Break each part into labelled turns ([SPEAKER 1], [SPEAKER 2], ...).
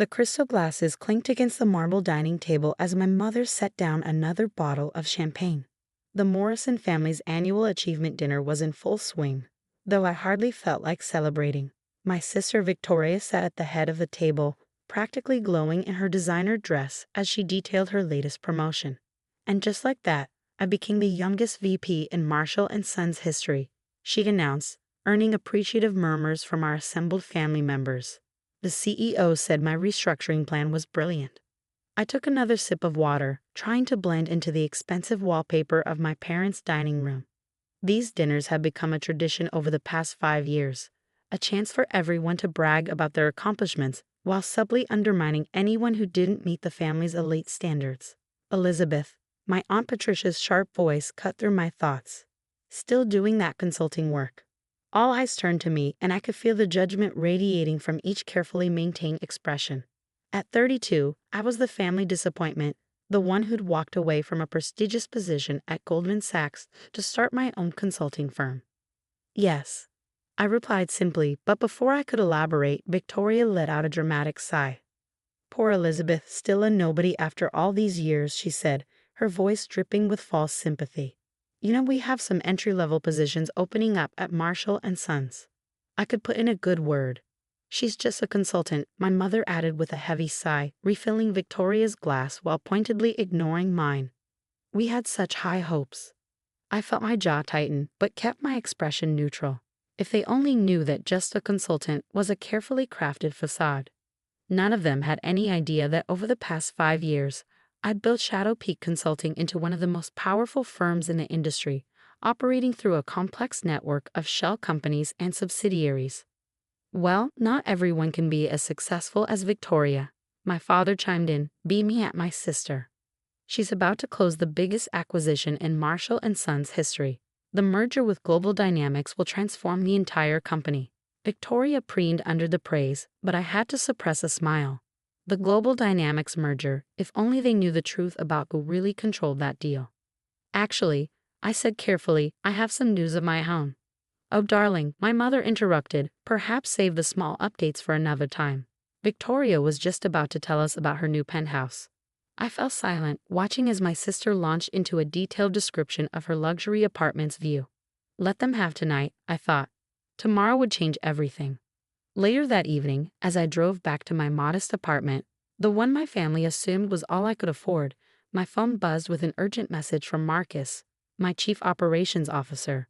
[SPEAKER 1] The crystal glasses clinked against the marble dining table as my mother set down another bottle of champagne. The Morrison family's annual achievement dinner was in full swing, though I hardly felt like celebrating. My sister Victoria sat at the head of the table, practically glowing in her designer dress as she detailed her latest promotion. And just like that, I became the youngest VP in Marshall & Sons history, she'd announced, earning appreciative murmurs from our assembled family members. The CEO said my restructuring plan was brilliant. I took another sip of water, trying to blend into the expensive wallpaper of my parents' dining room. These dinners have become a tradition over the past 5 years, a chance for everyone to brag about their accomplishments while subtly undermining anyone who didn't meet the family's elite standards. Elizabeth, my Aunt Patricia's sharp voice cut through my thoughts. Still doing that consulting work. All eyes turned to me, and I could feel the judgment radiating from each carefully maintained expression. At 32, I was the family disappointment, the one who'd walked away from a prestigious position at Goldman Sachs to start my own consulting firm. Yes, I replied simply, but before I could elaborate, Victoria let out a dramatic sigh. Poor Elizabeth, still a nobody after all these years, she said, her voice dripping with false sympathy. You know, we have some entry-level positions opening up at Marshall & Sons. I could put in a good word. She's just a consultant, my mother added with a heavy sigh, refilling Victoria's glass while pointedly ignoring mine. We had such high hopes. I felt my jaw tighten, but kept my expression neutral. If they only knew that just a consultant was a carefully crafted facade. None of them had any idea that over the past 5 years, I'd built Shadow Peak Consulting into one of the most powerful firms in the industry, operating through a complex network of shell companies and subsidiaries. Well, not everyone can be as successful as Victoria, my father chimed in, beaming at my sister. She's about to close the biggest acquisition in Marshall & Sons history. The merger with Global Dynamics will transform the entire company. Victoria preened under the praise, but I had to suppress a smile. The Global Dynamics merger, if only they knew the truth about who really controlled that deal. Actually, I said carefully, I have some news of my own. Oh darling, my mother interrupted, perhaps save the small updates for another time. Victoria was just about to tell us about her new penthouse. I fell silent, watching as my sister launched into a detailed description of her luxury apartment's view. Let them have tonight, I thought. Tomorrow would change everything. Later that evening, as I drove back to my modest apartment, the one my family assumed was all I could afford, my phone buzzed with an urgent message from Marcus, my chief operations officer.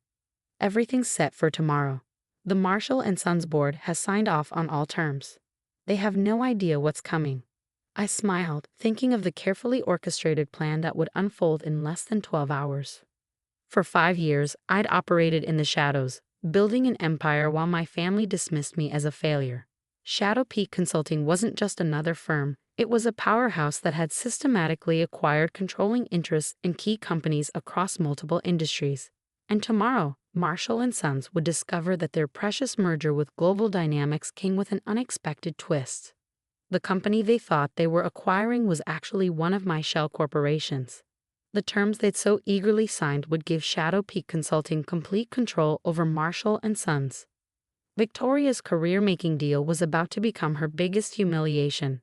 [SPEAKER 1] Everything's set for tomorrow. The Marshall & Sons board has signed off on all terms. They have no idea what's coming. I smiled, thinking of the carefully orchestrated plan that would unfold in less than 12 hours. For 5 years, I'd operated in the shadows, building an empire while my family dismissed me as a failure. Shadow Peak Consulting wasn't just another firm, it was a powerhouse that had systematically acquired controlling interests in key companies across multiple industries. And tomorrow, Marshall & Sons would discover that their precious merger with Global Dynamics came with an unexpected twist. The company they thought they were acquiring was actually one of my shell corporations. The terms they'd so eagerly signed would give Shadow Peak Consulting complete control over Marshall & Sons. Victoria's career-making deal was about to become her biggest humiliation.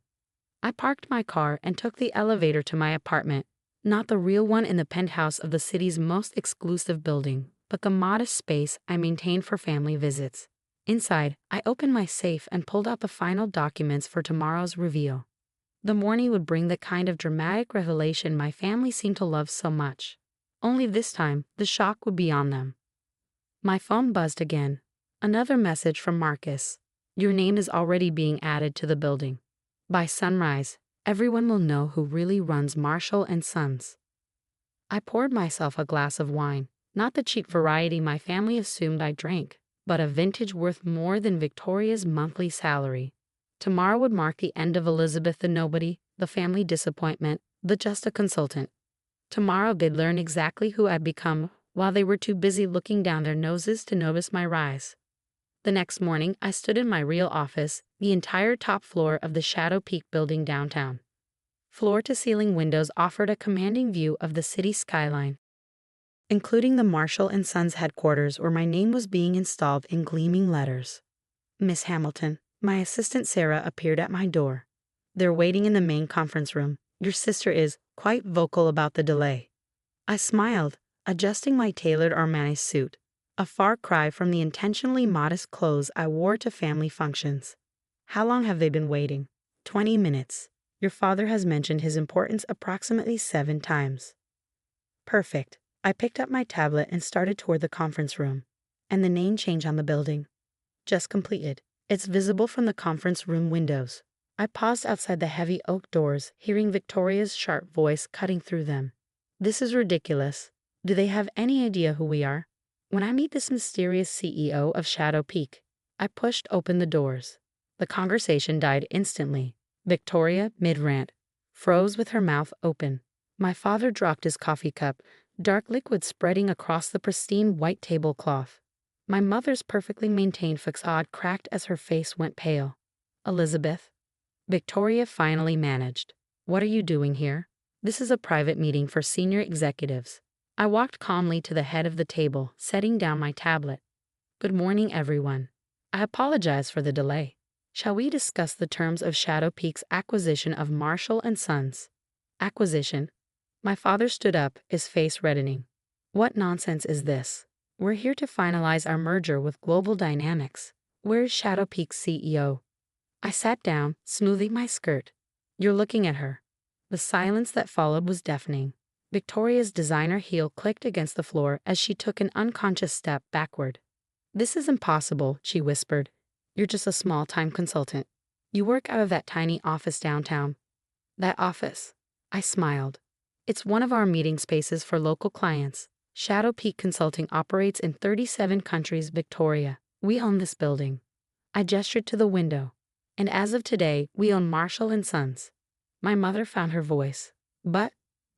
[SPEAKER 1] I parked my car and took the elevator to my apartment, not the real one in the penthouse of the city's most exclusive building, but the modest space I maintained for family visits. Inside, I opened my safe and pulled out the final documents for tomorrow's reveal. The morning would bring the kind of dramatic revelation my family seemed to love so much. Only this time, the shock would be on them. My phone buzzed again. Another message from Marcus. Your name is already being added to the building. By sunrise, everyone will know who really runs Marshall & Sons. I poured myself a glass of wine, not the cheap variety my family assumed I drank, but a vintage worth more than Victoria's monthly salary. Tomorrow would mark the end of Elizabeth the nobody, the family disappointment, the just a consultant. Tomorrow they'd learn exactly who I'd become, while they were too busy looking down their noses to notice my rise. The next morning, I stood in my real office, the entire top floor of the Shadow Peak building downtown. Floor-to-ceiling windows offered a commanding view of the city skyline, including the Marshall & Sons headquarters where my name was being installed in gleaming letters. Miss Hamilton, my assistant Sarah appeared at my door. They're waiting in the main conference room. Your sister is quite vocal about the delay. I smiled, adjusting my tailored Armani suit, a far cry from the intentionally modest clothes I wore to family functions. How long have they been waiting? 20 minutes. Your father has mentioned his importance approximately 7 times. Perfect. I picked up my tablet and started toward the conference room. And the name change on the building. Just completed. It's visible from the conference room windows. I paused outside the heavy oak doors, hearing Victoria's sharp voice cutting through them. This is ridiculous. Do they have any idea who we are? When I meet this mysterious CEO of Shadow Peak, I pushed open the doors. The conversation died instantly. Victoria, mid-rant, froze with her mouth open. My father dropped his coffee cup, dark liquid spreading across the pristine white tablecloth. My mother's perfectly maintained facade cracked as her face went pale. Elizabeth? Victoria finally managed. What are you doing here? This is a private meeting for senior executives. I walked calmly to the head of the table, setting down my tablet. Good morning, everyone. I apologize for the delay. Shall we discuss the terms of Shadow Peak's acquisition of Marshall & Sons? Acquisition? My father stood up, his face reddening. What nonsense is this? We're here to finalize our merger with Global Dynamics. Where is Shadow Peak's CEO? I sat down, smoothing my skirt. You're looking at her. The silence that followed was deafening. Victoria's designer heel clicked against the floor as she took an unconscious step backward. This is impossible, she whispered. You're just a small-time consultant. You work out of that tiny office downtown. That office. I smiled. It's one of our meeting spaces for local clients. Shadow Peak Consulting operates in 37 countries, Victoria. We own this building. I gestured to the window. And as of today, we own Marshall & Sons. My mother found her voice. But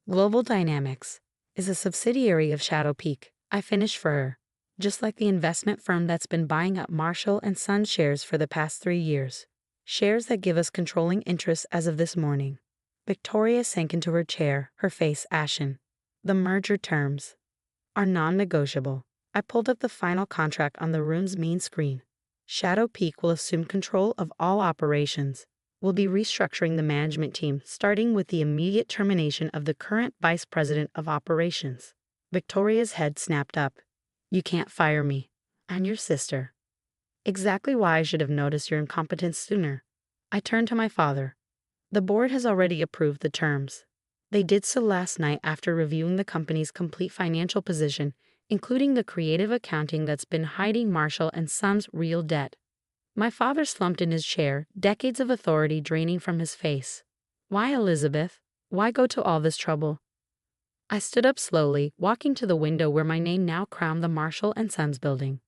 [SPEAKER 1] Global Dynamics is a subsidiary of Shadow Peak. I finished for her. Just like the investment firm that's been buying up Marshall & Sons shares for the past 3 years. Shares that give us controlling interest as of this morning. Victoria sank into her chair, her face ashen. The merger terms are non-negotiable. I pulled up the final contract on the room's main screen. Shadow Peak will assume control of all operations. We'll be restructuring the management team, starting with the immediate termination of the current vice president of operations. Victoria's head snapped up. You can't fire me. I'm your sister. Exactly why I should have noticed your incompetence sooner. I turned to my father. The board has already approved the terms. They did so last night after reviewing the company's complete financial position, including the creative accounting that's been hiding Marshall & Sons' real debt. My father slumped in his chair, decades of authority draining from his face. Why, Elizabeth? Why go to all this trouble? I stood up slowly, walking to the window where my name now crowned the Marshall & Sons building.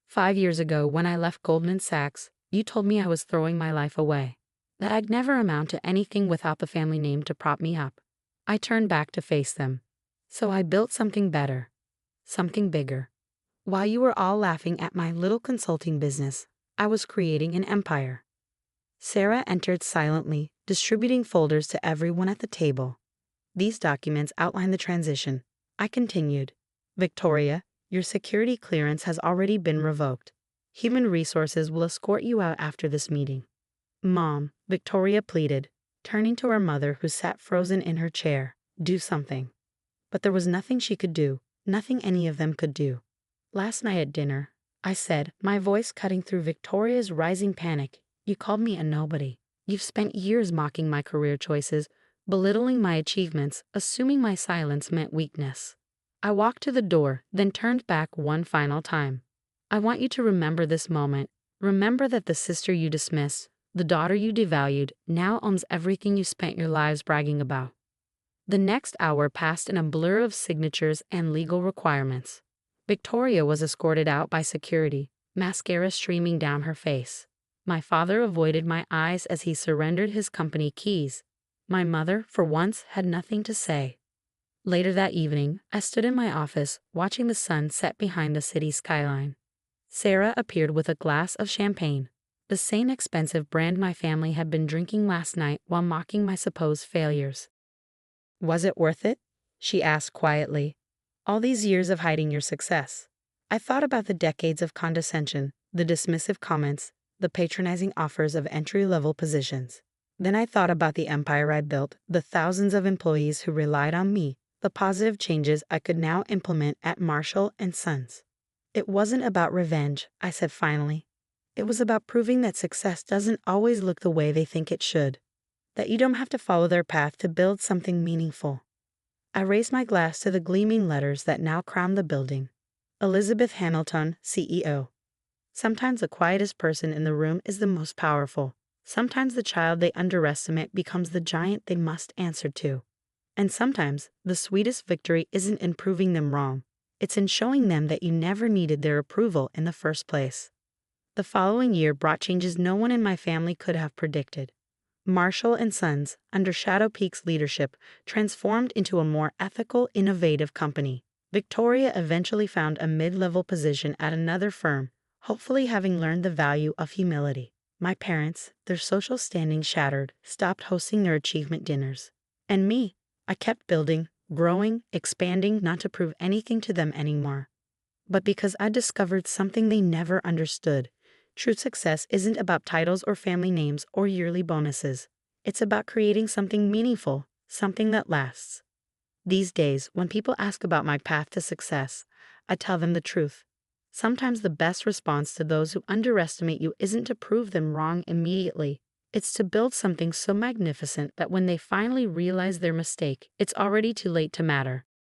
[SPEAKER 1] 5 years ago, when I left Goldman Sachs, you told me I was throwing my life away, that I'd never amount to anything without the family name to prop me up. I turned back to face them. So I built something better, something bigger. While you were all laughing at my little consulting business, I was creating an empire. Sarah entered silently, distributing folders to everyone at the table. These documents outline the transition. I continued. Victoria, your security clearance has already been revoked. Human Resources will escort you out after this meeting. Mom, Victoria pleaded, turning to her mother who sat frozen in her chair. Do something. But there was nothing she could do, nothing any of them could do. Last night at dinner, I said, my voice cutting through Victoria's rising panic, you called me a nobody. You've spent years mocking my career choices, belittling my achievements, assuming my silence meant weakness. I walked to the door, then turned back one final time. I want you to remember this moment. Remember that the sister you dismissed, the daughter you devalued, now owns everything you spent your lives bragging about. The next hour passed in a blur of signatures and legal requirements. Victoria was escorted out by security, mascara streaming down her face. My father avoided my eyes as he surrendered his company keys. My mother, for once, had nothing to say. Later that evening, I stood in my office, watching the sun set behind the city skyline. Sarah appeared with a glass of champagne, the same expensive brand my family had been drinking last night while mocking my supposed failures. Was it worth it? She asked quietly. All these years of hiding your success. I thought about the decades of condescension, the dismissive comments, the patronizing offers of entry-level positions. Then I thought about the empire I built, the thousands of employees who relied on me, the positive changes I could now implement at Marshall and Sons. It wasn't about revenge, I said finally. It was about proving that success doesn't always look the way they think it should, that you don't have to follow their path to build something meaningful. I raised my glass to the gleaming letters that now crowned the building. Elizabeth Hamilton, CEO. Sometimes the quietest person in the room is the most powerful. Sometimes the child they underestimate becomes the giant they must answer to. And sometimes the sweetest victory isn't in proving them wrong. It's in showing them that you never needed their approval in the first place. The following year brought changes no one in my family could have predicted. Marshall and Sons, under Shadow Peak's leadership, transformed into a more ethical, innovative company. Victoria eventually found a mid-level position at another firm, hopefully having learned the value of humility. My parents, their social standing shattered, stopped hosting their achievement dinners. And me, I kept building, growing, expanding, not to prove anything to them anymore, but because I discovered something they never understood. True success isn't about titles or family names or yearly bonuses. It's about creating something meaningful, something that lasts. These days, when people ask about my path to success, I tell them the truth. Sometimes the best response to those who underestimate you isn't to prove them wrong immediately. It's to build something so magnificent that when they finally realize their mistake, it's already too late to matter.